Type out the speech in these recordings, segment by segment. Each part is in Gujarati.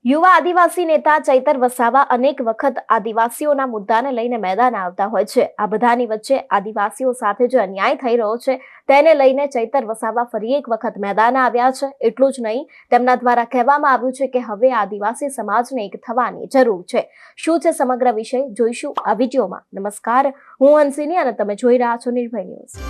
યુવા આદિવાસી નેતા ચૈતર વસાવા અનેક વખત આદિવાસીઓના મુદ્દાને લઈને મેદાન આવતા હોય છે। આ બધાની વચ્ચે આદિવાસીઓ સાથે જે અન્યાય થઈ રહ્યો છે તેને લઈને ચૈતર વસાવા ફરી એક વખત મેદાન આવ્યા છે। એટલું જ નહીં, તેમના દ્વારા કહેવામાં આવ્યું છે કે હવે આદિવાસી સમાજને એક થવાની જરૂર છે। શું છે સમગ્ર વિષય જોઈશું આ વિડીયોમાં। નમસ્કાર, હું હંસિની અને તમે જોઈ રહ્યા છો નિર્ભય ન્યૂઝ।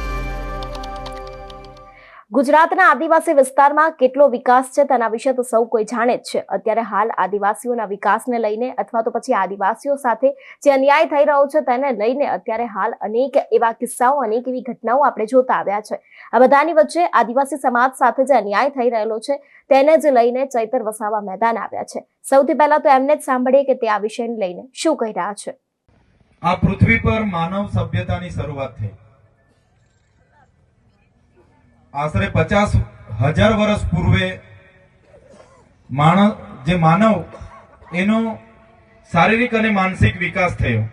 ગુજરાતના આદિવાસી વિસ્તારમાં કેટલો વિકાસ છે તેના વિશે તો સૌ કોઈ જાણે જ છે। અત્યારે હાલ આદિવાસીઓના વિકાસને લઈને અથવા તો પછી આદિવાસીઓ સાથે જે અન્યાય થઈ રહ્યો છે તેને લઈને અત્યારે હાલ અનેક એવા કિસ્સાઓ, અનેક એવી ઘટનાઓ આપણે જોતા આવ્યા છે। આ બધાની વચ્ચે આદિવાસી સમાજ સાથે જે અન્યાય થઈ રહેલો છે તેને જ લઈને ચૈતર વસાવા મેદાન આવ્યા છે। સૌથી પહેલા તો એમને જ સાંભળીએ કે તે આ વિષયને લઈને શું કહી રહ્યા છે। આ પૃથ્વી પર માનવ સભ્યતાની શરૂઆત થઈ આશરે 50,000 વર્ષ પૂર્વે માનવ એનો શારીરિક અને માનસિક વિકાસ થયો।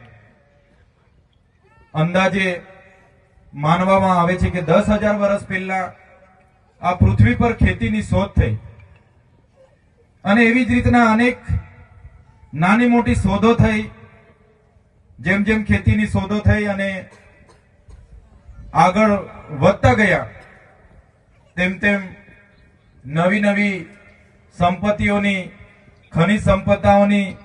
અંદાજે માનવામાં આવે છે કે 10,000 વર્ષ પહેલા આ પૃથ્વી પર ખેતીની શોધ થઈ અને એવી જ રીતના અનેક નાની મોટી શોધો થઈ। જેમ જેમ ખેતીની શોધો થઈ અને આગળ વધતા ગયા તેમ તેમ નવી નવી સંપત્તિઓની, ખનિજ સંપદાઓની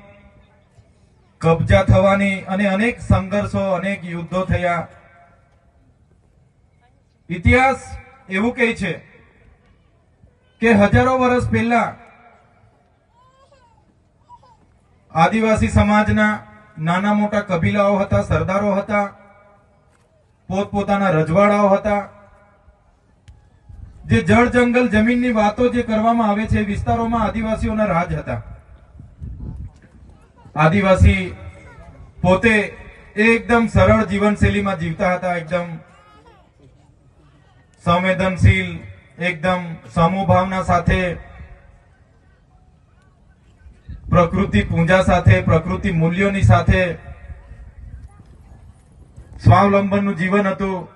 કબજા થવાની અને અનેક સંઘર્ષો, અનેક યુદ્ધો થયા। ઇતિહાસ એવું કહે છે કે હજારો વર્ષ પહેલા આદિવાસી સમાજના નાના મોટા કબીલાઓ હતા, સરદારો હતા, પોતપોતાના રજવાડાઓ હતા। જે જળ જંગલ જમીનની વાતો જે કરવામાં આવે છે વિસ્તારોમાં આદિવાસીઓના રાજ હતા। આદિવાસી પોતે એકદમ સરળ જીવનશૈલીમાં જીવતા હતા, એકદમ સંવેદનશીલ, એકદમ સમૂહ ભાવના સાથે, પ્રકૃતિ પૂજા સાથે, પ્રકૃતિ મૂલ્યોની સાથે સ્વાવલંબનનું જીવન હતું।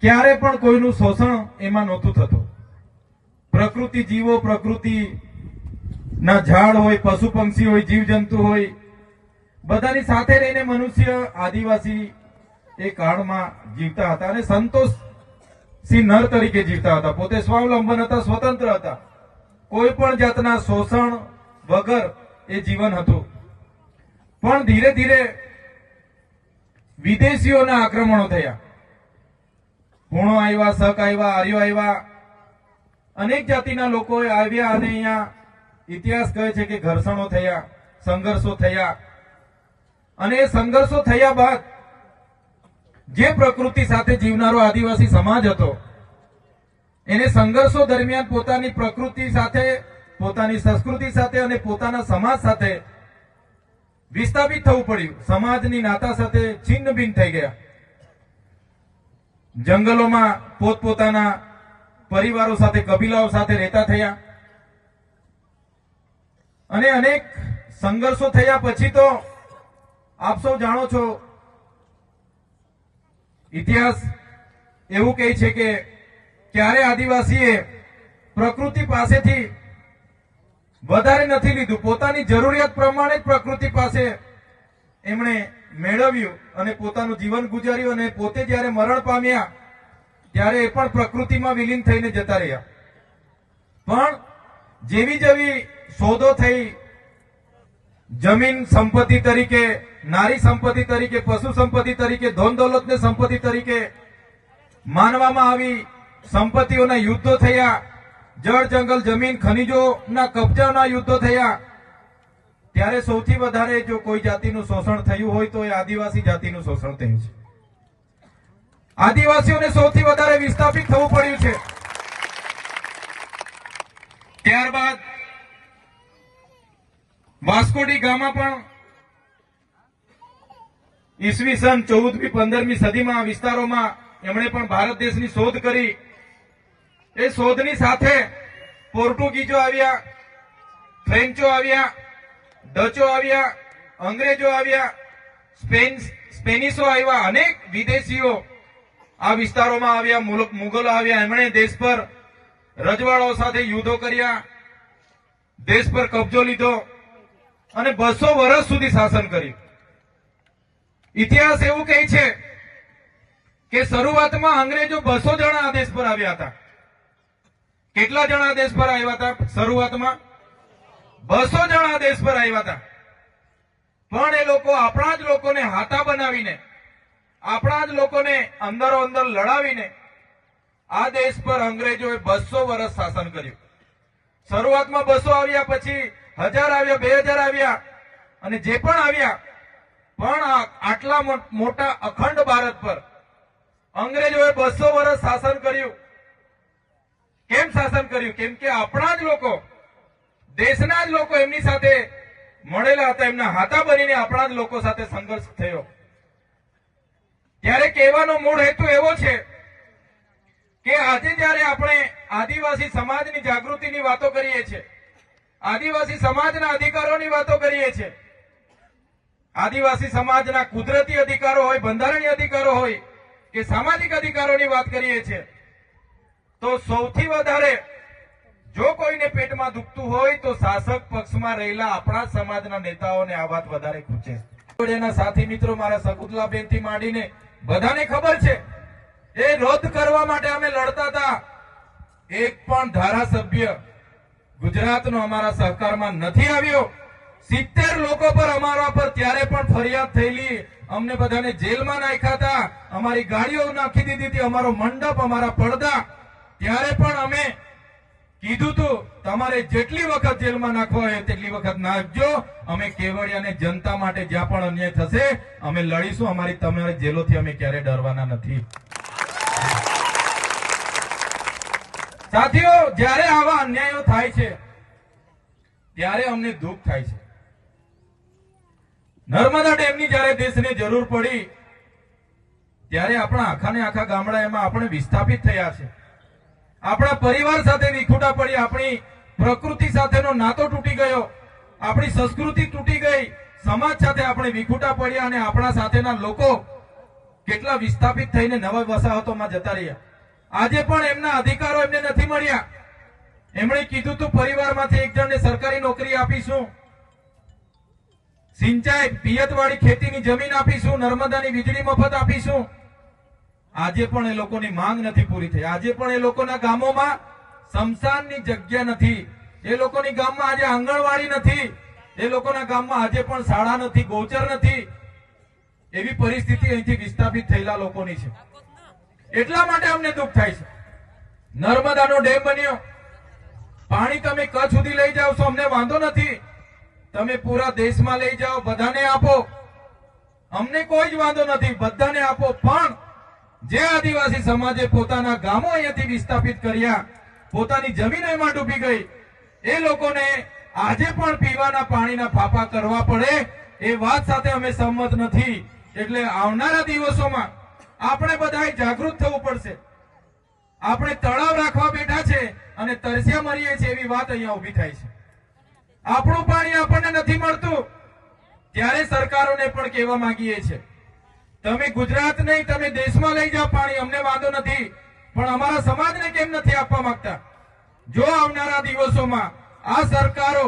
ક્યારે પણ કોઈનું શોષણ એમાં નહોતું થતું। પ્રકૃતિ જીવો, પ્રકૃતિ ના ઝાડ હોય, પશુ પક્ષી હોય, જીવજંતુ હોય, બધાની સાથે રહીને મનુષ્ય, આદિવાસી એ કાળમાં જીવતા હતા અને સંતોષી નર તરીકે જીવતા હતા। પોતે સ્વાવલંબન હતા, સ્વતંત્ર હતા, કોઈ પણ જાતના શોષણ વગર એ જીવન હતું। પણ ધીરે ધીરે વિદેશીઓના આક્રમણો થયા। પૂર્ણો આવ્યા, શક આવ્યા, આર્યો આવ્યા, અનેક જાતિના લોકો આવ્યા અને અહીંયા ઇતિહાસ કહે છે કે ઘર્ષણો થયા, સંઘર્ષો થયા। અને એ સંઘર્ષો થયા બાદ જે પ્રકૃતિ સાથે જીવનારો આદિવાસી સમાજ હતો એને સંઘર્ષો દરમિયાન પોતાની પ્રકૃતિ સાથે, પોતાની સંસ્કૃતિ સાથે અને પોતાના સમાજ સાથે વિસ્થાપિત થવું પડ્યું। સમાજની નાતા સાથે છિન્ન ભિન્ન થઈ ગયા। જંગલોમાં પોતપોતાના પરિવારો સાથે, કબીલાઓ સાથે રહેતા થયા અને અનેક સંઘર્ષો થયા પછી તો આપ સૌ જાણો છો, ઇતિહાસ એવું કહે છે કે ક્યારે આદિવાસીએ પ્રકૃતિ પાસેથી વધારે નથી લીધું, પોતાની જરૂરિયાત પ્રમાણે જ પ્રકૃતિ પાસે એમણે મેળવ્યું અને પોતાનું જીવન ગુજાર્યું અને પોતે જયારે મરણ પામ્યા ત્યારે એ પણ પ્રકૃતિમાં વિલીન થઈને જતા રહ્યા। પણ જેવી જેવી શોધો થઈ, જમીન સંપત્તિ તરીકે, નારી સંપત્તિ તરીકે, પશુ સંપત્તિ તરીકે, ધન દોલતને સંપત્તિ તરીકે માનવામાં આવી, સંપત્તિઓના યુદ્ધો થયા, જળ જંગલ જમીન ખનિજોના કબજાના યુદ્ધો થયા, ત્યારે સૌથી વધારે જો કોઈ જાતિનું શોષણ થયું હોય તો એ આદિવાસી જાતિનું શોષણ થયું છે। આદિવાસીઓને સૌથી વધારે વિસ્થાપિત થવું પડ્યું છે। ત્યારબાદ વાસ્કો ડી ગામા પણ ઈસવીસન 14મી 15મી સદીમાં વિસ્તારોમાં એમણે પણ ભારત દેશની શોધ કરી। એ શોધની સાથે પોર્ટુગીઝો આવ્યા, ફ્રેન્ચો આવ્યા, ડચો આવ્યા, અંગ્રેજો આવ્યા, સ્પેનિશો આવ્યા, અનેક વિદેશીઓ આ વિસ્તારોમાં આવ્યા, મુગલો આવ્યા। એમણે દેશ પર રજવાડાઓ સાથે યુદ્ધો કર્યા, દેશ પર કબજો લીધો અને 200 વર્ષ સુધી શાસન કર્યું. ઇતિહાસ એવું કહે છે કે શરૂઆતમાં અંગ્રેજો 200 જણા આ દેશ પર આવ્યા હતા. કેટલા જણા આ દેશ પર આવ્યા હતા? શરૂઆતમાં 200 જણા આ દેશ પર આવ્યા હતા. પણ એ લોકો આપણા જ લોકોને હાથા બનાવીને, આપણા જ લોકોને અંદરો અંદર લડાવીને આ દેશ પર અંગ્રેજોએ 200 વર્ષ શાસન કર્યું. શરૂઆતમાં 200 આવ્યા, પછી 1000 આવ્યા, 2000 આવ્યા, અને જે પણ આવ્યા, પણ આટલા મોટા અખંડ ભારત પર અંગ્રેજોએ 200 વર્ષ શાસન કર્યું. કેમ શાસન કર્યું? કેમ કે આપણા જ લોકો, દેશના જ લોકો એમની સાથે મળેલા હતા, એમના હાથા બનીને આપણા જ લોકો સાથે સંઘર્ષ થયો. ત્યારે કહેવાનો મૂળ હેતુ એવો છે કે આજે જયારે આપણે આદિવાસી સમાજની જાગૃતિની વાતો કરીએ છીએ, આદિવાસી સમાજના અધિકારોની વાતો કરીએ છીએ, આદિવાસી સમાજના કુદરતી અધિકારો હોય, બંધારણીય અધિકારો હોય કે સામાજિક અધિકારોની વાત કરીએ છીએ, તો સૌથી વધારે જો કોઈને પેટમાં દુખતું હોય તો શાસક પક્ષમાં રહેલા આપણા સમાજના નેતાઓને આ વાત વધારે ખૂંચે. એના સાથી મિત્રો મારા શકુંતલાબેન થી માંડીને બધાને ખબર છે, એ રદ કરવા માટે અમે લડતા હતા. એક પણ ધારાસભ્ય ગુજરાતનો અમારા સહકારમાં નથી આવ્યો. 70 લોકો પર અમારા પર ત્યારે પણ ફરિયાદ થયેલી, અમને બધાને જેલમાં નાખ્યા હતા, અમારી ગાડીઓ નાખી દીધી હતી, અમારો મંડપ, અમારા પડદા. ત્યારે પણ અમે કીધું તું તમારે જેટલી વખત જેલમાં નાખવા હોય તેટલી વખત નાખજો, અમે કેવડિયાને જનતા માટે જ્યાં પણ અન્યાય થશે અમે લડીશું, અમારી તમારી જેલોથી અમે ક્યારે ડરવાના નથી. સાથીઓ, જ્યારે આવા અન્યાયો થાય છે ત્યારે અમને દુઃખ થાય છે. નર્મદા ડેમની જ્યારે દેશને જરૂર પડી ત્યારે આપણા આખાને આખા ગામડા એમાં આપણે વિસ્થાપિત થયા છે. આપણા પરિવાર સાથે વિખૂટા પડી, આપણી પ્રકૃતિ સાથેનો નાતો તૂટી ગયો, આપણી સંસ્કૃતિ તૂટી ગઈ, સમાજ સાથે આપણે વિખૂટા પડ્યા અને આપણા સાથેના લોકો કેટલા વિસ્થાપિત થઈને નવા વસાહતોમાં જતા રહ્યા. આજે પણ એમના અધિકારો એમને નથી મળ્યા. એમણે કીધું તું પરિવારમાંથી એક જણને સરકારી નોકરી આપીશું, સિંચાઈ પિયતવાળી ખેતીની જમીન આપીશું, નર્મદાની વીજળી મફત આપીશું. આજે પણ એ લોકોની માંગ નથી પૂરી થઈ. આજે પણ એ લોકોના ગામોમાં સ્મશાનની જગ્યા નથી, એ લોકોની ગામમાં આજે આંગણવાડી નથી, એ લોકોના ગામમાં આજે પણ શાળા નથી, ગૌચર નથી. એવી પરિસ્થિતિ અહીંથી વિસ્થાપિત થયેલા લોકોની છે. એટલા માટે અમને દુઃખ થાય છે. નર્મદાનો ડેમ બન્યો, પાણી તમે કચ્છ સુધી લઈ જાઓ છો, અમને વાંધો નથી. તમે પૂરા દેશમાં લઈ જાઓ, બધાને આપો, અમને કોઈ જ વાંધો નથી, બધાને આપો. પણ જે આદિવાસી સમાજે પોતાના ગામો અહીંયાથી વિસ્થાપિત કર્યા, પોતાની જમીન એમાં ડૂબી ગઈ, એ લોકોને આજે પણ પીવાના પાણીના ફાફા કરવા પડે એ વાત સાથે અમે સંમત નથી. એટલે આવનારા દિવસોમાં આપણે બધાએ જાગૃત થવું પડશે. આપણે તળાવ રાખવા બેઠા છે અને તરસ્યા મરીએ છીએ એવી વાત અહીંયા ઉભી થાય છે. આપણું પાણી આપણને નથી મળતું ત્યારે સરકારોને પણ કહેવા માંગીએ છીએ, તમે ગુજરાત નહીં, તમે દેશમાં લઈ જાઓ પાણી, અમને વાંધો નથી, પણ અમારા સમાજને કેમ નથી આપવા માંગતા? જો આવનારા દિવસોમાં આ સરકારો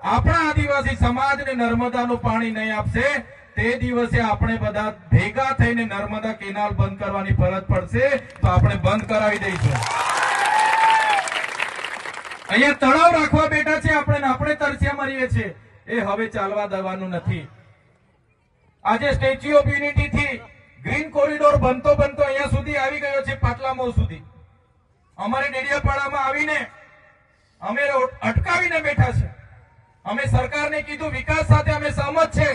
આપણા આદિવાસી સમાજને નર્મદાનું પાણી નહીં આપશે, તે દિવસે આપણે બધા ભેગા થઈને નર્મદા કેનાલ બંધ કરવાની ફરજ પડશે, તો આપણે બંધ કરાવી દઈશું. અહીંયા તળાવ રાખવા બેઠા છે આપણે તરસ્યા મરીએ છીએ, એ હવે ચાલવા દેવાનું નથી. આજે સ્ટેચ્યુ ઓફ યુનિટી થી ગ્રીન કોરિડોર બનતો બનતો અહીંયા સુધી આવી ગયો છે, પાટલા મોલ સુધી. અમારે ડેડિયાપાડામાં આવીને અમે અટકાવીને બેઠા છે. અમે સરકારને કીધું વિકાસ સાથે અમે સહમત છે,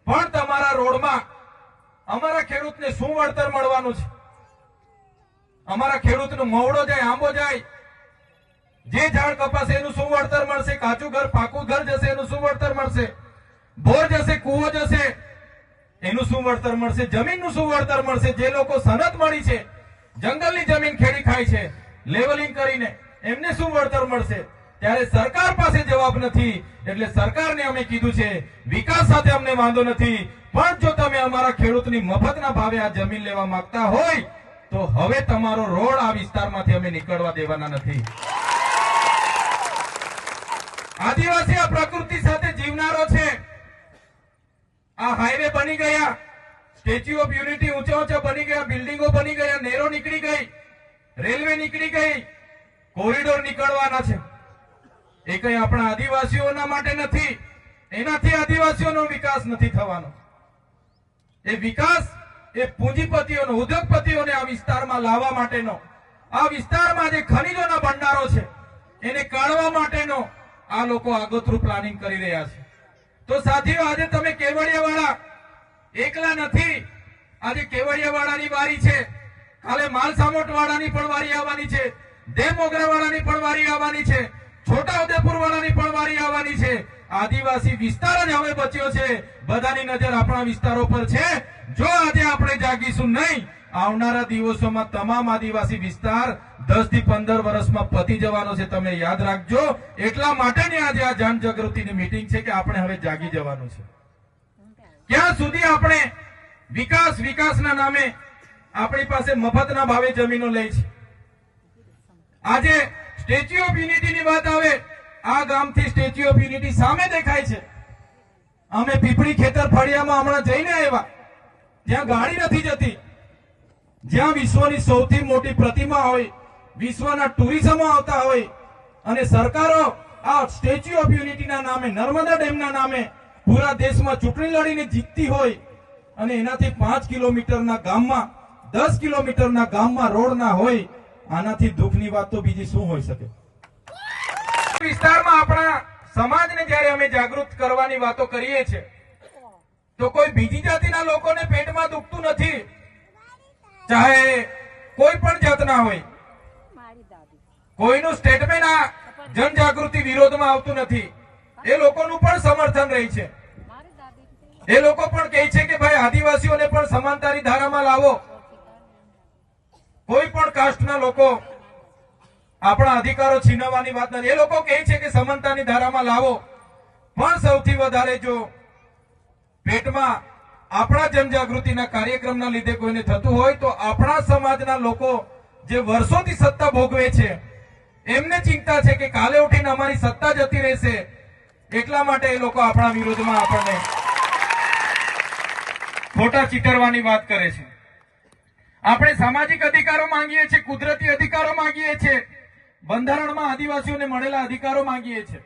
પણ તમારા રોડમાં અમારા ખેડૂતને શું વળતર મળવાનું છે? અમારા ખેડૂતનું મવડો જાય, આંબો જાય, જે ઝાડ કપાશે એનું શું વળતર મળશે? કાચું ઘર પાકું ઘર જશે એનું શું વળતર મળશે? બોર જશે, કૂવો જશે એનું શું વળતર મળશે? જમીનનું શું વળતર મળશે? જે લોકો સનત મળી છે, જંગલની જમીન ખેડી ખાય છે લેવલિંગ કરીને, એમને શું વળતર મળશે? ત્યારે સરકાર પાસે જવાબ નથી. એટલે સરકારને અમે કીધું છે વિકાસ સાથે અમને વાંધો નથી, પણ જો તમે અમારા ખેડૂતની મફતના ભાવે આ જમીન લેવા માંગતા હોય તો હવે તમારો રોડ આ વિસ્તારમાંથી અમે નીકળવા દેવાના નથી. આદિવાસી આ પ્રકૃતિ સાથે જીવનારો છે. આ હાઈવે બની ગયા, સ્ટેચ્યુ ઓફ યુનિટી ઊંચા ઊંચા બની ગયા, બિલ્ડિંગો બની ગયા, નહેરો નીકળી ગઈ, રેલવે નીકળી ગઈ, કોરિડોર નીકળવાના છે. એ કઈ આપણા આદિવાસીઓના માટે નથી. એનાથી આદિવાસીઓનો વિકાસ નથી થવાનો. એ વિકાસ એ પૂંજીપતિઓનો, ઉદ્યોગપતિઓને આ વિસ્તારમાં લાવવા માટેનો, આ વિસ્તારમાં જે ખનીજોના ભંડારો છે એને કાઢવા માટેનો આ લોકો આગોતરું પ્લાનિંગ કરી રહ્યા છે. તો સાથીઓ, આજે તમે કેવડિયાવાળા એકલા નથી. આજે કેવડિયાવાળાની વારી છે, કાલે માલસામોટવાળાની પણ વારી આવવાની છે, દેવમોગરાવાળાની પણ વારી આવવાની છે, છોટાઉદેપુરવાળાની પણ વારી આવવાની છે. આદિવાસી વિસ્તાર જ હવે બચ્યો છે. બધાની નજર આપણા વિસ્તારો પર છે. જો આજે આપણે જાગીશું નહીં, આવનારા દિવસોમાં તમામ આદિવાસી વિસ્તાર 10 થી 15 વર્ષમાં પતી જવાનો છે. તમે યાદ રાખજો. એટલા માટેની આજે આ જનજાગૃતિની મીટિંગ છે કે આપણે હવે જાગી જવાનું છે. ક્યાં સુધી આપણે વિકાસના નામે આપણી પાસે મફતના ભાવે જમીનો લે છે. આજે સ્ટેચ્યુ ઓફ યુનિટીની વાત આવે, આ ગામથી સ્ટેચ્યુ ઓફ યુનિટી સામે દેખાય છે. અમે પીપળી ખેતર ફળિયામાં હમણાં જઈને આવ્યા, જ્યાં ગાડી નથી જતી, જ્યાં વિશ્વની સૌથી મોટી પ્રતિમા હોય, વિશ્વના ટુરિઝમો આવતા હોય, અને સરકારો આ સ્ટેચ્યુ ઓફ યુનિટીના નામે, નર્મદા ડેમના નામે પૂરા દેશમાં ચૂંટણી લડીને જીતતી હોય, અને એનાથી 5 કિલોમીટરના ગામમાં, 10 કિલોમીટરના ગામમાં રોડ ના હોય. આનાથી દુઃખની વાત તો બીજી શું હોઈ શકે? વિસ્તારમાં આપણા સમાજને જ્યારે અમે જાગૃત કરવાની વાતો કરીએ છીએ, તો કોઈ બીજી જાતિના લોકોને પેટમાં દુખતું નથી. ચાહે કોઈ પણ જાતના હોય, કોઈનું સ્ટેટમેન્ટ આ જનજાગૃતિ વિરોધમાં આવતું નથી. એ લોકોનું પણ સમર્થન રહી છે. એ લોકો પણ કહે છે કે ભાઈ આદિવાસીઓને પણ સમાનતાની ધારામાં લાવો. કોઈ પણ કાસ્ટના લોકો આપણા અધિકારો છીનવવાની વાત નથી. એ લોકો કહે છે કે સમાનતાની ધારામાં લાવો. પણ સૌથી વધારે જો પેટમાં આપણા જનજાગૃતિના કાર્યક્રમના લીધે કોઈને થતું હોય તો આપણા સમાજના લોકો જે વર્ષોથી સત્તા ભોગવે છે એમને ચિંતા છે કે કાલે ઉઠીને અમારી સત્તા જતી રહેશે. એટલા માટે એ લોકો આપણા વિરોધમાં આપણને ખોટા ચીતરવાની વાત કરે છે. આપણે સામાજિક અધિકારો માંગીએ છીએ, કુદરતી અધિકારો માંગીએ છીએ, બંધારણમાં આદિવાસીઓને મળેલા અધિકારો માંગીએ છીએ.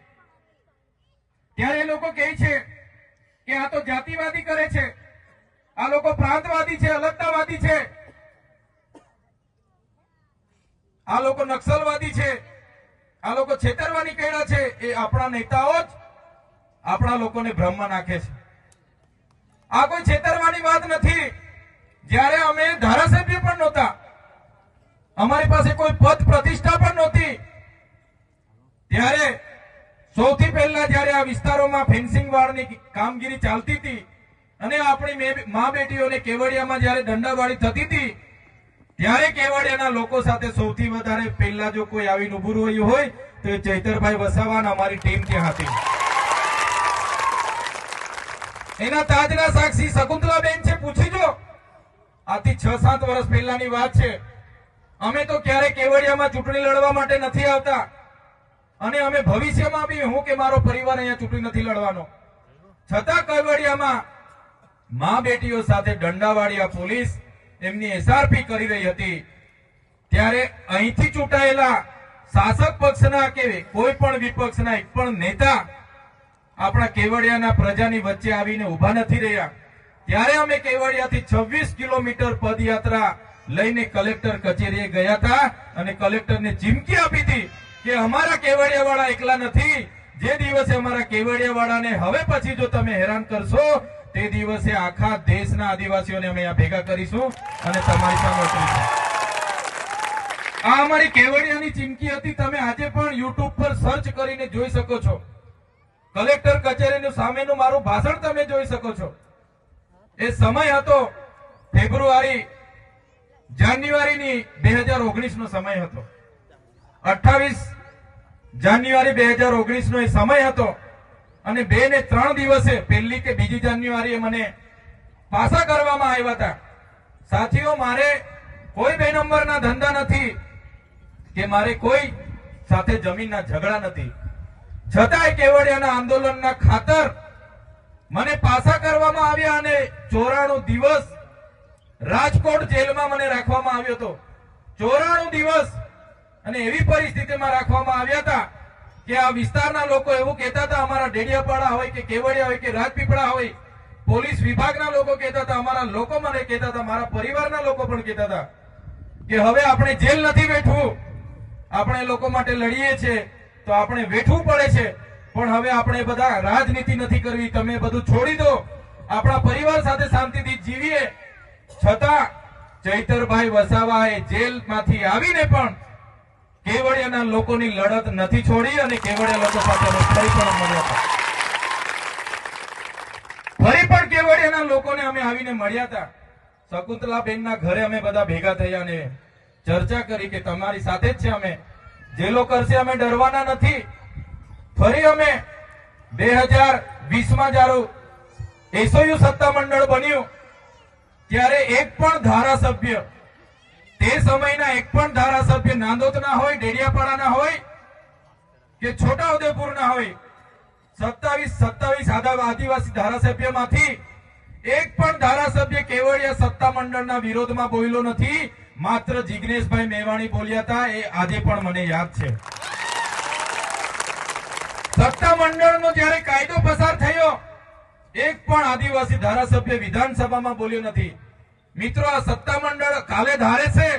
ત્યારે એ લોકો કહે છે કે આ તો જાતિવાદી કરે છે, આ લોકો પ્રાંતવાદી છે, અલગતાવાદી છે, આ લોકો નક્સલવાદી છે, આ લોકો છેતરવાની કર્યા છે. એ આપણા નેતાઓ જ આપણા લોકોને ભ્રમમાં નાખે છે. આ કોઈ છેતરવાની વાત નથી. જ્યારે અમે ધારાસભ્ય પણ નહોતા, અમારી પાસે કોઈ પદ પ્રતિષ્ઠા પણ નહોતી, ત્યારે સૌથી પહેલા જ્યારે આ વિસ્તારોમાં ફેન્સિંગ વાળની કામગીરી ચાલતી હતી અને આપણી મા બેટીઓને કેવડિયામાં જ્યારે દંડાવાળી થતી હતી, ત્યારે કેવડિયાના લોકો સાથે સૌથી વધારે પહેલા જો કોઈ આવીને ઉભું રહ્યું હોય તો એ ચૈતરભાઈ વસાવા અમારી ટીમ ત્યાં હતી. એના તાજના સાક્ષી શકુંતલાબેન છે, પૂછી જો. આથી 6-7 વર્ષ પહેલાની વાત છે. અમે તો ક્યારે કેવડિયામાં ચૂંટણી લડવા માટે નથી આવતા, અને અમે ભવિષ્યમાં બી, હું કે મારો પરિવાર અહીંયા ચૂંટણી નથી લડવાનો. છતાં કેવડિયામાં મા બેટીઓ સાથે દંડાવાળી આ પોલીસ એમની એસઆરપી કરી રહી હતી. ત્યારે અહીંથી ચૂંટાયેલા શાસક પક્ષના કે કોઈ પણ વિપક્ષના એક પણ નેતા આપણા કેવડિયાના પ્રજાની વચ્ચે આવીને ઉભા નથી રહ્યા. ત્યારે અમે કેવડિયાથી 26 કિલોમીટર પદયાત્રા લઈને કલેક્ટર કચેરીએ ગયા હતા અને કલેક્ટરને ચીમકી આપી હતી કે અમારા કેવડિયાવાળા એકલા નથી. જે દિવસે અમારા કેવડિયાવાળાને હવે પછી જો તમે હેરાન કરશો તે દિવસે આખા દેશના આદિવાસીઓને અમે અહીંયા ભેગા કરીશું અને તમારી સામે ઉતરીશું. આ અમારી કેવડિયાની ચીમકી હતી. તમે આજે પણ યુટ્યુબ પર સર્ચ કરીને જોઈ શકો છો. કલેક્ટર કચેરીનું સામેનું મારું ભાષણ તમે જોઈ શકો છો. એ સમય હતો જાન્યુઆરીની 2019 નો સમય હતો. 28 જાન્યુઆરી 2019 નો એ સમય હતો. અને 2 ને 3 દિવસે 1લી કે 2જી જાન્યુઆરીએ મને પાછા કરવામાં આવ્યા હતા. સાથીઓ, મારે કોઈ 2 નંબરના ધંધા નથી કે મારે કોઈ સાથે જમીનના ઝઘડા નથી. છતાંય કેવડિયાના આંદોલનના ખાતર મને પાછા કરવામાં આવ્યા અને 94 દિવસ રાજકોટ જેલમાં મને રાખવામાં આવ્યો હતો. 94 દિવસ અને એવી પરિસ્થિતિમાં રાખવામાં આવ્યા હતા કે આ વિસ્તારના લોકો એવું કહેતા હતા, અમારા ડેડિયાપાડા હોય કે કેવડિયા હોય કે રાજપીપળા હોય, પોલીસ વિભાગના લોકો કહેતા હતા, અમારા લોકો મને કહેતા હતા, મારા પરિવારના લોકો પણ કહેતા હતા કે હવે આપણે જેલ નથી બેઠવું, આપણે લોકો માટે લડીએ છીએ તો આપણે બેઠવું પડે છે, પણ હવે આપણે બધા રાજનીતિ નથી કરવી, તમે બધું છોડી દો, આપણા પરિવાર સાથે શાંતિથી જીવીએ. છતાં ચૈતરભાઈ વસાવાએ જેલમાંથી આવીને પણ કેવડિયાના લોકોની લડત નથી છોડી અને કેવડિયા લોકો સાથે અમે ફરી પણ મળ્યા હતા. ફરી પણ કેવડિયાના લોકોને અમે આવીને મળ્યા હતા. શકુંતલાબેનના ઘરે અમે બધા ભેગા થયા અને ચર્ચા કરી કે તમારી સાથે જ છે, અમે જેલો કરશે અમે ડરવાના નથી. ફરી અમે 2020માં જ્યારે એસઓયુ સત્તામંડળ બન્યું ત્યારે એક પણ ધારાસભ્ય, તે સમયના એક પણ ધારાસભ્ય નાંદોદના હોય, ડેડિયાપાડાના હોય કે છોટાઉદેપુરના હોય, 27 આદિવાસી ધારાસભ્યમાંથી એક પણ ધારાસભ્ય કેવડિયા સત્તામંડળના વિરોધમાં બોલ્યો નથી. માત્ર જિગ્નેશભાઈ મેવાણી બોલ્યા હતા, એ આજે પણ મને યાદ છે. સત્તામંડળનો જ્યારે કાયદો પસાર થયો, એક પણ આદિવાસી ધારાસભ્ય વિધાનસભામાં બોલ્યો નથી. મિત્રો, આ સત્તામંડળ કાલે ધારે છે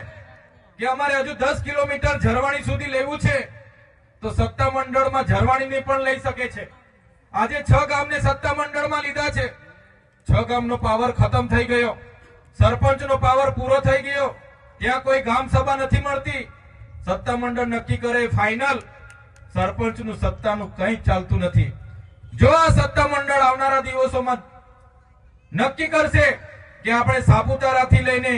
કે અમારે હજુ 10 કિલોમીટર ઝરવાણી સુધી લેવું છે તો સત્તામંડળમાં ઝરવાણીને પણ લઈ શકે છે. આજે 6 ગામને સત્તામંડળમાં લીધા છે. 6 ગામનો પાવર ખતમ થઈ ગયો, સરપંચનો પાવર પૂરો થઈ ગયો, ત્યાં કોઈ ગામ સભા નથી મળતી. સત્તામંડળ નક્કી કરે ફાઇનલ, સરપંચનું સત્તાનું કંઈ ચાલતું નથી. જો આ સત્તામંડળ આવનારા દિવસોમાં નક્કી કરશે કે આપણે સાપુતારાથી લઈને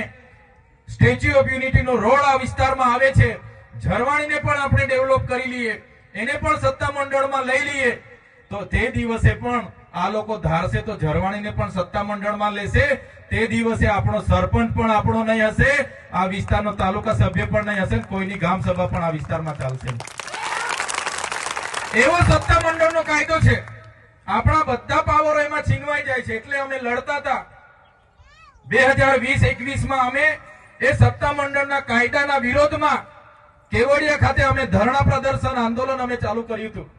સ્ટેચ્યુ ઓફ યુનિટીનો રોડ આ વિસ્તારમાં આવે છે, ઝરવાણીને પણ આપણે ડેવલપ કરી લઈએ, એને પણ સત્તામંડળમાં લઈ લઈએ, તો તે દિવસે પણ આ લોકો ધારશે તો ઝરવાણીને પણ સત્તામંડળમાં લેશે. તે દિવસે આપણો સરપંચ પણ આપણો નહીં હશે, આ વિસ્તારનો તાલુકા સભ્ય પણ નહીં હશે, કોઈની ગામ સભા પણ આ વિસ્તારમાં ચાલશે. એવો સત્તામંડળનો કાયદો છે. આપણા બધા પાવરો એમાં છીનવાઈ જાય છે. એટલે અમે લડતા હતા. 2020-21માં અમે એ સત્તામંડળના કાયદાના વિરોધમાં કેવડિયા ખાતે અમે ધરણા પ્રદર્શન આંદોલન અમે ચાલુ કર્યું હતું.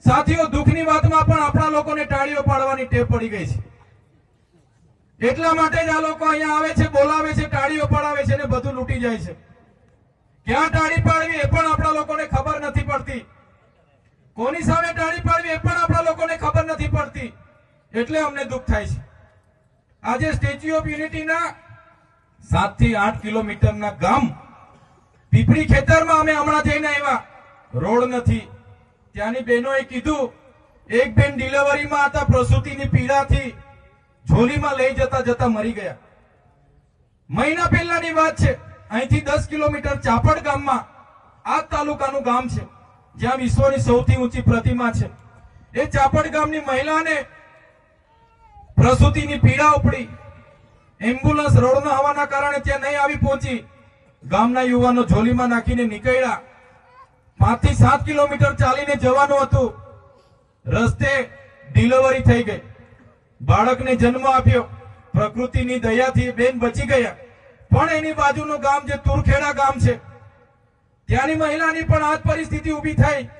સાથીઓ, દુઃખની વાતમાં પણ આપણા લોકોને ટાળીઓ પાડવાની ટેવ પડી ગઈ છે. એટલા માટે જ આ લોકો અહીંયા આવે છે, બોલાવે છે, ટાળીઓ પડાવે છે ને બધું લૂંટી જાય છે. ક્યાં ટાળી પાડવી એ પણ આપણા લોકોને ખબર નથી પડતી. કોની સામે ટાળી પાડવી એ પણ આપણા લોકોને ખબર નથી પડતી. એટલે અમને દુઃખ થાય છે. આજે સ્ટેચ્યુ ઓફ યુનિટીના 7 થી 8 કિલોમીટરના ગામ પીપળી ખેતરમાં અમે હમણાં જઈને આવ્યા, રોડ નથી. ત્યાંની બહેનોએ કીધું, એક બેન ડિલિવરીમાં હતા, પ્રસૂતિની પીડાથી ઝોલીમાં લઈ જતા જતા મરી ગયા. મહિના પહેલાની વાત છે. અહીંથી 10 કિલોમીટર ચાપડ ગામમાં, આ તાલુકાનું ગામ છે, જ્યાં વિશ્વની સૌથી ઊંચી પ્રતિમા છે. એ ચાપડ ગામની મહિલાને પ્રસૂતિની પીડા ઉપડી. એમ્બ્યુલન્સ રોડના હોવાના કારણે ત્યાં નહીં આવી પહોંચી. ગામના યુવાનો ઝોલીમાં નાખીને નીકળ્યા. 5 થી 7 કિલોમીટર ચાલીને જવાનું હતું. રસ્તે ડિલિવરી થઈ ગઈ, બાળકને જન્મ આપ્યો. પ્રકૃતિની દયાથી બેન બચી ગયા. પણ એની બાજુનું ગામ જે તુરખેડા ગામ છે, ત્યાંની મહિલાની પણ આ જ પરિસ્થિતિ ઉભી થઈ.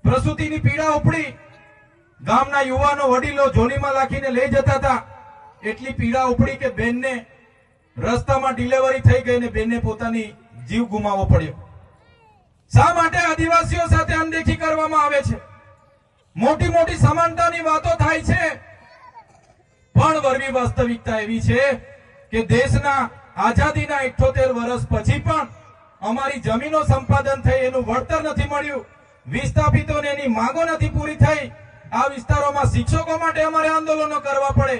પ્રસૂતિની પીડા ઉપડી. ગામના યુવાનો વડીલો ઝોલીમાં રાખીને લઈ જતા હતા. એટલી પીડા ઉપડી કે બેનને રસ્તામાં ડિલિવરી થઈ ગઈ ને બેનને પોતાની જીવ ગુમાવવો પડ્યો. શા માટે આદિવાસીઓ સાથે અનદેખી કરવામાં આવે છે? મોટી મોટી સમાનતાની વાતો થાય છે, પણ વરવી વાસ્તવિકતા એવી છે કે દેશના આઝાદીના 78 વર્ષ પછી પણ અમારી જમીનો સંપાદન થઈ, એનું વળતર નથી મળ્યું. વિસ્થાપિતોને એની માંગો નથી પૂરી થઈ. આ વિસ્તારોમાં શિક્ષકો માટે અમારે આંદોલનો કરવા પડે,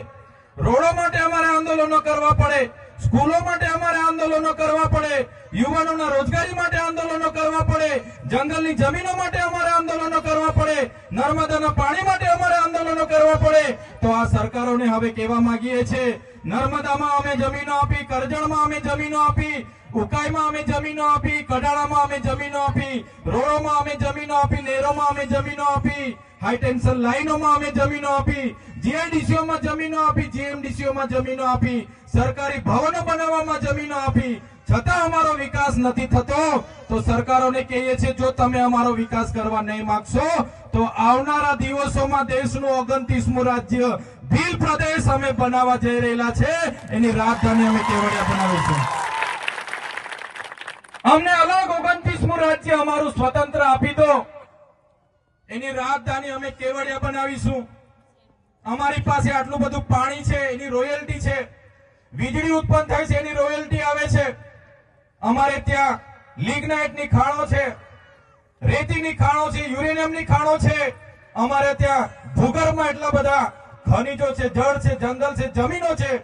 રોડો માટે અમારે આંદોલનો કરવા પડે, સ્કૂલો માટે અમારે આંદોલનો કરવા પડે, યુવાનોના રોજગારી માટે આંદોલનો કરવા પડે, જંગલની જમીનો માટે અમારે આંદોલનો કરવા પડે, નર્મદાના પાણી માટે અમારે આંદોલનો કરવા પડે. તો આ સરકારોને હવે કહેવા માંગીએ છીએ, નર્મદામાં અમે જમીનો આપી, કરજણમાં અમે જમીનો આપી, ઉકાઈમાં અમે જમીનો આપી, કડાણામાં અમે જમીનો આપી, રોડોમાં અમે જમીનો આપી, નહેરોમાં અમે જમીનો આપી, હાઈ ટેન્શન લાઈનોમાં અમે જમીનો આપી, જીઆઈડીસીઓમાં જમીનો આપી, જીએમડીસીઓમાં જમીનો આપી, સરકારી ભવનો બનાવવામાં જમીનો આપી, છતાં અમારો વિકાસ નથી થતો. તો સરકારોને કહીએ છીએ, જો તમે અમારો વિકાસ કરવા નહીં માંગશો તો આવનારા દિવસોમાં દેશનું 29મું રાજ્ય ભીલ પ્રદેશ અમે બનાવવા જઈ રહેલા છે. એની રાજધાની અમે કેવડિયા બનાવીશું. અમને અલગ 29મું રાજ્ય અમારું સ્વતંત્ર આપી દો. એની રાજધાની અમે કેવડિયા બનાવીશું. અમારી પાસે આટલું બધું પાણી છે, એની રોયલ્ટી છે. વીજળી ઉત્પન્ન થાય છે, એની રોયલ્ટી આવે છે. અમારે ત્યાં લિગ્નાઇટની ખાણો છે, રેતીની ખાણો છે, યુરેનિયમની ખાણો છે. અમારે ત્યાં ભૂગર્ભમાં એટલા બધા ખનિજો છે, જળ છે, જંગલ છે, જમીનો છે.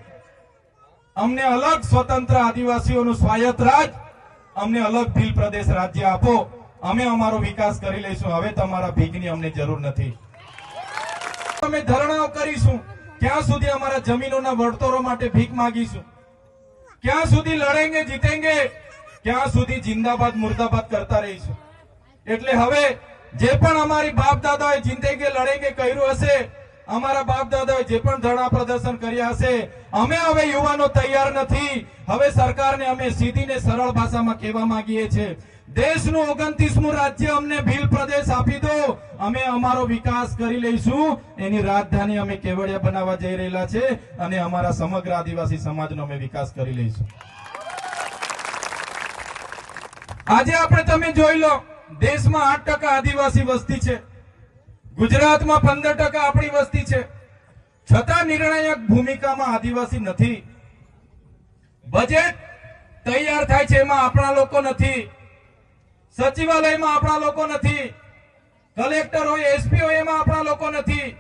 અમને અલગ સ્વતંત્ર આદિવાસીઓનું સ્વાયત્ત રાજ, અમને અલગ ભીલ પ્રદેશ રાજ્ય આપો. અમે અમારો વિકાસ કરી લઈશું. હવે તમારા ભીખની અમને જરૂર નથી. અમે ધરણાઓ કરીશું. ક્યાં સુધી અમારા જમીનોના વળતરો માટે ભીખ માંગીશું? ક્યાં સુધી લડેંગે જીતેંગે? ક્યાં સુધી જિંદાબાદ મુર્દાબાદ કરતા રહીશું? એટલે હવે જે પણ અમારી બાપ દાદાએ જીતેંગે લડેંગે કર્યું હશે, અમારા બાપ દાદાએ જે પણ ધરણા પ્રદર્શન કર્યા હશે, અમે હવે યુવાનો તૈયાર નથી. હવે સરકારને અમે સીધી ને સરળ ભાષામાં કહેવા માંગીએ છીએ, દેશનું 29મું રાજ્ય અમને ભીલ પ્રદેશ આપી દો. અમે અમારો વિકાસ કરી લઈશું. એની રાજધાની અમે કેવડિયા બનાવવા જઈ રહેલા છે અને અમારા સમગ્ર આદિવાસી સમાજનો અમે વિકાસ કરી લઈશું. આજે આપણે તમે જોઈ લો, દેશમાં 8% આદિવાસી વસ્તી છે, ગુજરાતમાં 15% આપણી વસ્તી છે, છતાં નિર્ણાયક ભૂમિકામાં આદિવાસી નથી. બજેટ તૈયાર થાય છે, એમાં આપણા લોકો નથી. સચિવાલયમાં આપણા લોકો નથી. કલેક્ટર હોય, એસપી હોય, એમાં આપણા લોકો નથી.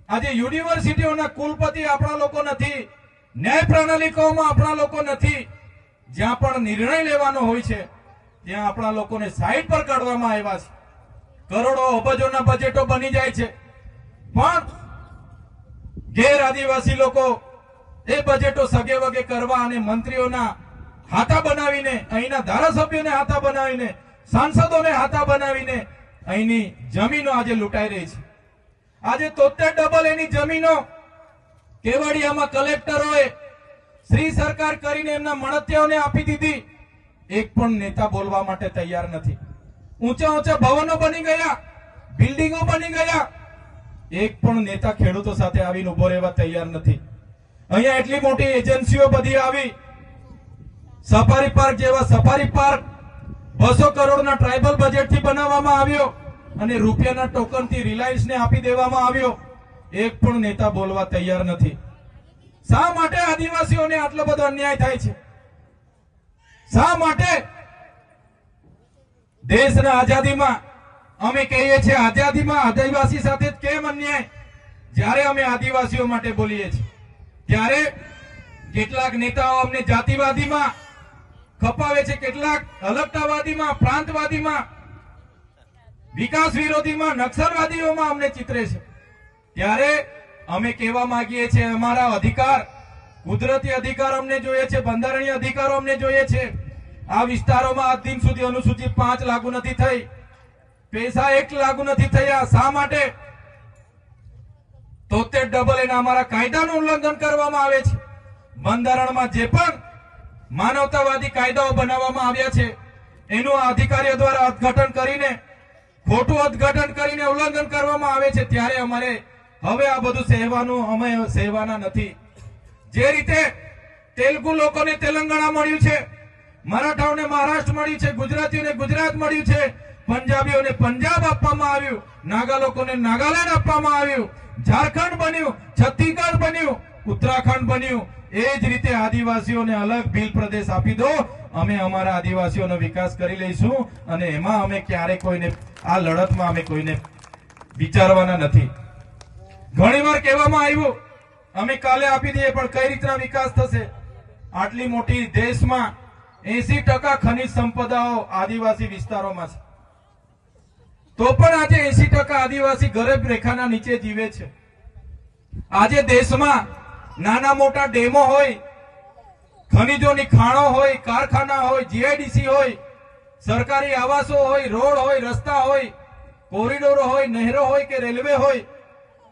આજે યુનિવર્સિટીઓના કુલપતિ આપણા લોકો નથી. ન્યાય પ્રણાલિકાઓમાં આપણા લોકો નથી. જ્યાં પણ નિર્ણય લેવાનો હોય છે ત્યાં આપણા લોકોને સાઈડ પર કાઢવામાં આવ્યા છે. કરોડો અબજોના બજેટો બની જાય છે, પણ ગેર આદિવાસી લોકો એ બજેટો સગે વગે કરવા અને મંત્રીઓના હાથા બનાવીને, અહીંના ધારાસભ્યોને હાથા બનાવીને, સાંસદોને હાથા બનાવીને અહીંની જમીનો આજે લૂંટાઈ રહી છે. આજે 73 એની જમીનો કેવડિયામાં કલેક્ટરોએ શ્રી સરકાર કરીને એમના મળતિયાઓને આપી દીધી. એક પણ નેતા બોલવા માટે તૈયાર નથી. ઊંચા ઊંચા ભવનો બની ગયા, બિલ્ડિંગો બની ગયા. એક પણ નેતા ખેડૂતો સાથે આવીને ઉભો રહેવા તૈયાર નથી. અહીંયા એટલી મોટી એજન્સીઓ બધી આવી. સફારી પાર્ક જેવા સફારી પાર્ક 200 કરોડના ટ્રાઇબલ બજેટથી બનાવવામાં આવ્યો અને રૂપિયાના ટોકનથી રિલાયન્સને આપી દેવામાં આવ્યો. એક પણ નેતા બોલવા તૈયાર નથી. શા માટે આદિવાસીઓને આટલો બધો અન્યાય થાય છે? શા માટે? દેશના આઝાદીમાં અમે કહીએ છીએ, આઝાદીમાં આદિવાસી સાથે કેમ અન્યાય? જ્યારે અમે આદિવાસીઓ માટે બોલીએ છીએ ત્યારે કેટલાક નેતાઓ અમને જાતિવાદીમાં ખપાવે છે, કેટલાક અલગતાવાદીમાં, પ્રાંતવાદીમાં, વિકાસ વિરોધીમાં, નક્સલવાદીઓમાં અમને ચિતરે છે. ત્યારે અમે કહેવા માંગીએ છીએ, અમારા અધિકાર, કુદરતી અધિકાર અમને જોઈએ છે, બંધારણીય અધિકારો અમને જોઈએ છે. આ વિસ્તારોમાં આજ દિન સુધી અનુસૂચિત 5 લાગુ નથી થઈ, પૈસા 1 લાગુ નથી થયા. શા માટે? 73 એના અમારા કાયદાનું ઉલ્લંઘન કરવામાં આવે છે. બંધારણમાં જે પણ માનવતાવાદી કાયદાઓ બનાવવામાં આવ્યા છે એનું આ અધિકારીઓ દ્વારા અર્થઘટન કરીને, ખોટું અર્થઘટન કરીને ઉલ્લંઘન કરવામાં આવે છે. ત્યારે અમારે હવે આ બધું સહેવાનું, અમે સહેવાના નથી. જે રીતે તેલુગુ લોકોને તેલંગાણા મળ્યું છે, મરાઠાઓને મહારાષ્ટ્ર મળ્યું છે, ગુજરાતીઓને ગુજરાત મળ્યું છે, પંજાબીઓને પંજાબ આપવામાં આવ્યું, નાગા લોકોને નાગાલેન્ડ આપવામાં આવ્યું, ઝારખંડ બન્યું, છત્તીસગઢ બન્યું, ઉત્તરાખંડ બન્યું. એ જ રીતે આદિવાસીઓને અલગ ભીલ પ્રદેશ આપી દો. અમે અમારા આદિવાસીઓનો વિકાસ કરી લઈશું અને એમાં અમે ક્યારે કોઈને, આ લડતમાં અમે કોઈને વિચારવાના નથી. ઘણીવાર કહેવામાં આવ્યું અમે કાલે આપી દઈએ, પણ કઈ રીતના વિકાસ થશે? આટલી મોટી દેશમાં 80% ખનિજ સંપદાઓ આદિવાસી વિસ્તારોમાં છે, તો પણ આજે 80% આદિવાસી ગરીબ રેખાના નીચે જીવે છે. આજે દેશમાં નાના મોટા ડેમો હોય, ખનીજોની ખાણો હોય, કારખાના હોય, જીઆઈડીસી હોય, સરકારી આવાસો હોય, રોડ હોય, રસ્તા હોય, કોરિડોરો હોય, નહેરો હોય કે રેલવે હોય,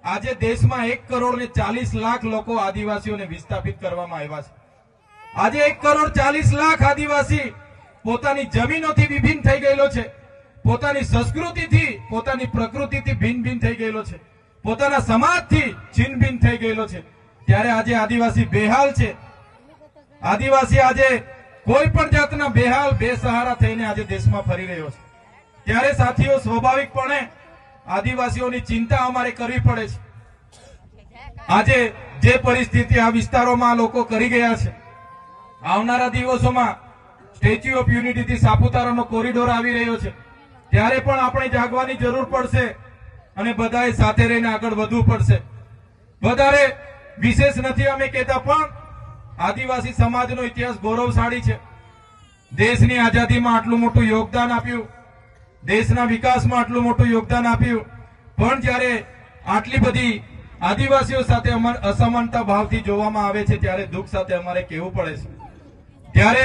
આજે દેશમાં 1,40,00,000 લોકો આદિવાસીઓને વિસ્થાપિત કરવામાં આવ્યા છે. આજે 1,40,00,000 આદિવાસી પોતાની જમીનોથી વિભિન્ન થઈ ગયેલો છે, પોતાની સંસ્કૃતિથી, પોતાની પ્રકૃતિથી ભિન્ન થઈ ગયેલો છે, પોતાના સમાજથી છિન્નભિન્ન થઈ ગયેલો છે. ત્યારે આજે આદિવાસી બેહાલ છે. આદિવાસી આજે કોઈ પણ જાતના બેહાલ, બેસહારા થઈને આજે દેશમાં ફરી રહ્યો છે. ત્યારે સાથીઓ, સ્વાભાવિકપણે આદિવાસીઓની ચિંતા અમારે કરવી પડે છે. આજે જે પરિસ્થિતિ આ વિસ્તારોમાં લોકો કરી ગયા છે, આવનારા દિવસોમાં સ્ટેચ્યુ ઓફ યુનિટીથી સાપુતારાનો કોરિડોર આવી રહ્યો છે, ત્યારે પણ આપણે જાગવાની જરૂર પડશે અને બધાએ સાથે રહીને આગળ વધવું પડશે. વધારે વિશેષ નથી અમે કહેતા, પણ આદિવાસી સમાજનો ઇતિહાસ ગૌરવશાળી છે. દેશની આઝાદીમાં આટલું મોટું યોગદાન આપ્યું, દેશના વિકાસમાં આટલું મોટું યોગદાન આપ્યું, પણ જ્યારે આટલી બધી આદિવાસીઓ સાથે અસમાનતા ભાવથી જોવામાં આવે છે, ત્યારે દુઃખ સાથે અમારે કહેવું પડે છે. ત્યારે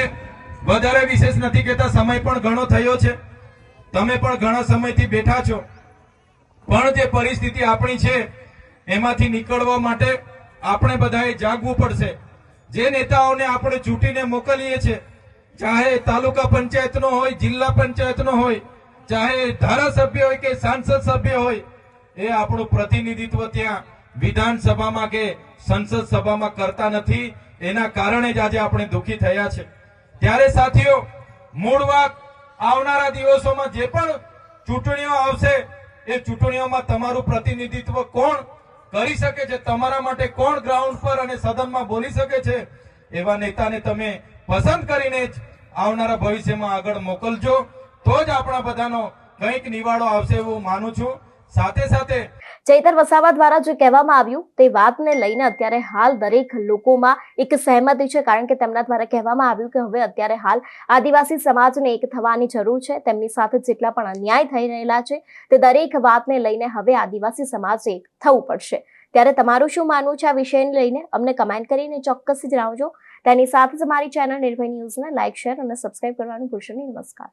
વધારે વિશેષ નથી કહેતા, સમય પણ ઘણો થયો છે, તમે પણ ઘણા સમયથી બેઠા છો, પણ જે પરિસ્થિતિ આપણી છે એમાંથી નીકળવા માટે આપણે બધાએ જાગવું પડશે. જે નેતાઓને આપણે ચૂંટીને મોકલીએ છીએ, ચાહે તાલુકા પંચાયતનો હોય, જિલ્લા પંચાયતનો હોય, ચાહે ધારાસભ્ય હોય કે સાંસદ સભ્ય હોય, એ આપણું પ્રતિનિધિત્વ ત્યાં વિધાનસભામાં કે સંસદ સભામાં કરતા નથી. એના કારણે જ આજે આપણે દુઃખી થયા છે. ત્યારે સાથીઓ, મૂળ વાત, આવનારા દિવસોમાં જે પણ ચૂંટણીઓ આવશે, એ ચૂંટણીઓમાં તમારું પ્રતિનિધિત્વ કોણ કરી શકે છે, તમારા માટે કોણ ગ્રાઉન્ડ પર અને સદનમાં બોલી શકે છે, એવા નેતાને તમે પસંદ કરીને જ આવનારા ભવિષ્યમાં આગળ મોકલજો. તો જ આપણા બધાનો કંઈક નિવાડો આવશે એવું માનું છું. સાથે સાથે ચૈતર વસાવા દ્વારા જે કહેવામાં આવ્યું તે વાતને લઈને અત્યારે હાલ દરેક લોકોમાં એક સહેમતિ છે, કારણ કે તેમના દ્વારા કહેવામાં આવ્યું કે હવે અત્યારે હાલ આદિવાસી સમાજને એક થવાની જરૂર છે. તેમની સાથે જેટલા પણ અન્યાય થઈ રહેલા છે તે દરેક વાતને લઈને હવે આદિવાસી સમાજે એક થવું પડશે. ત્યારે તમારું શું માનવું છે આ વિષયને લઈને અમને કમેન્ટ કરીને ચોક્કસ જણાવજો. તેની સાથે જ અમારી ચેનલ નિર્ભય ન્યૂઝને લાઇક, શેર અને સબસ્ક્રાઇબ કરવાનું ભૂલશો નહીં. નમસ્કાર.